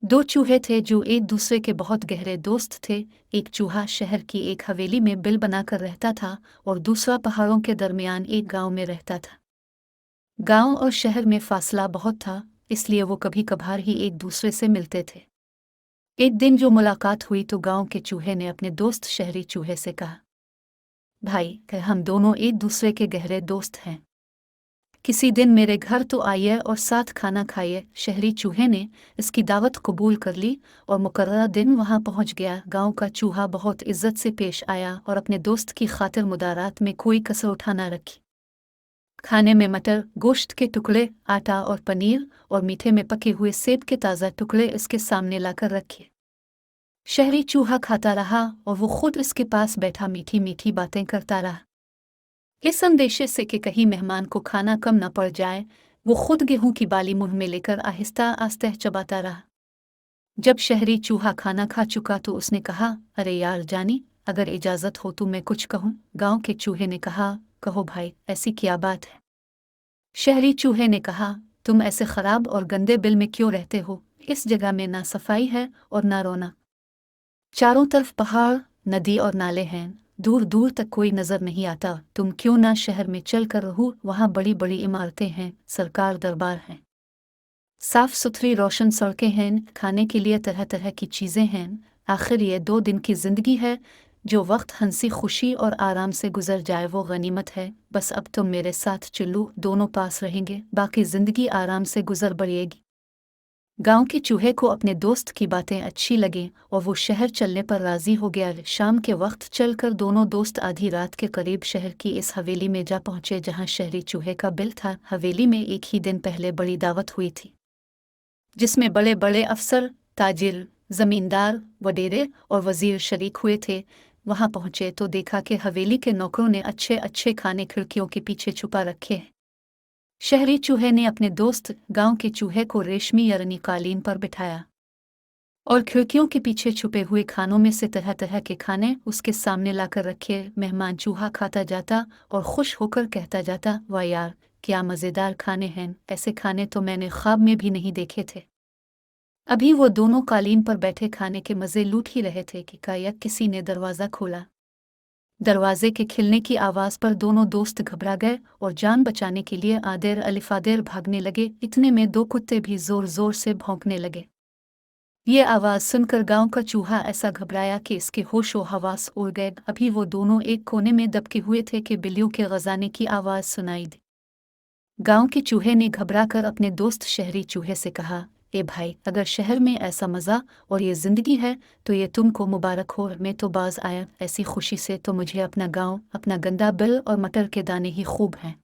दो चूहे थे जो एक दूसरे के बहुत गहरे दोस्त थे। एक चूहा शहर की एक हवेली में बिल बनाकर रहता था और दूसरा पहाड़ों के दरमियान एक गांव में रहता था। गांव और शहर में फासला बहुत था, इसलिए वो कभी कभार ही एक दूसरे से मिलते थे। एक दिन जो मुलाकात हुई तो गांव के चूहे ने अपने दोस्त शहरी चूहे से कहा, भाई हम दोनों एक दूसरे के गहरे दोस्त हैं, किसी दिन मेरे घर तो आइए और साथ खाना खाइए। शहरी चूहे ने इसकी दावत कबूल कर ली और मुकर्रर दिन वहां पहुंच गया। गांव का चूहा बहुत इज्जत से पेश आया और अपने दोस्त की खातिर मुदारात में कोई कसर उठा न रखी। खाने में मटर, गोश्त के टुकड़े, आटा और पनीर और मीठे में पके हुए सेब के ताज़ा टुकड़े इसके सामने लाकर रखे। शहरी चूहा खाता रहा और वो खुद इसके पास बैठा मीठी मीठी बातें करता रहा। इस अंदेशे से कि कहीं मेहमान को खाना कम न पड़ जाए, वो खुद गेहूं की बाली मुंह में लेकर आहिस्ता आहिस्ता चबाता रहा। जब शहरी चूहा खाना खा चुका तो उसने कहा, अरे यार जानी, अगर इजाजत हो तो मैं कुछ कहूँ। गांव के चूहे ने कहा, कहो भाई, ऐसी क्या बात है। शहरी चूहे ने कहा, तुम ऐसे खराब और गंदे बिल में क्यों रहते हो। इस जगह में ना सफाई है और ना रौनक। चारों तरफ पहाड़, नदी और नाले हैं, दूर दूर तक कोई नजर नहीं आता। तुम क्यों ना शहर में चल कर रहो, वहाँ बड़ी बड़ी इमारतें हैं, सरकार दरबार हैं, साफ सुथरी रोशन सड़कें हैं, खाने के लिए तरह तरह की चीजें हैं। आखिर ये 2 दिन की जिंदगी है, जो वक्त हंसी खुशी और आराम से गुजर जाए वो गनीमत है। बस अब तुम मेरे साथ चलो, दोनों पास रहेंगे, बाकी जिंदगी आराम से गुजर बढ़ेगी। गांव के चूहे को अपने दोस्त की बातें अच्छी लगीं और वो शहर चलने पर राजी हो गया। शाम के वक्त चलकर दोनों दोस्त आधी रात के करीब शहर की इस हवेली में जा पहुंचे जहां शहरी चूहे का बिल था। हवेली में एक ही दिन पहले बड़ी दावत हुई थी, जिसमें बड़े बड़े अफसर, ताजिर, जमींदार, वडेरे और वजीर शरीक हुए थे। वहां पहुंचे तो देखा कि हवेली के नौकरों ने अच्छे अच्छे खाने खिड़कियों के पीछे छुपा रखे हैं। शहरी चूहे ने अपने दोस्त गांव के चूहे को रेशमी यरनी कालीन पर बिठाया और खिड़कियों के पीछे छुपे हुए खानों में से तरह तरह के खाने उसके सामने लाकर रखे। मेहमान चूहा खाता जाता और खुश होकर कहता जाता, वाह यार, क्या मज़ेदार खाने हैं, ऐसे खाने तो मैंने ख्वाब में भी नहीं देखे थे। अभी वो दोनों कालीन पर बैठे खाने के मज़े लूट ही रहे थे कि कायक किसी ने दरवाज़ा खोला। दरवाजे के खिलने की आवाज़ पर दोनों दोस्त घबरा गए और जान बचाने के लिए आदेर अलिफादेर भागने लगे। इतने में 2 कुत्ते भी जोर जोर से भौंकने लगे। ये आवाज़ सुनकर गांव का चूहा ऐसा घबराया कि इसके होश व हवास उड़ गए। अभी वो दोनों एक कोने में दबके हुए थे कि बिल्लियों के गजाने की आवाज़ सुनाई दी। गांव के चूहे ने घबराकर अपने दोस्त शहरी चूहे से कहा, ए भाई, अगर शहर में ऐसा मज़ा और ये ज़िंदगी है तो ये तुमको मुबारक हो। मैं तो बाज आया ऐसी खुशी से तो मुझे अपना गांव, अपना गंदा बिल और मटर के दाने ही खूब हैं।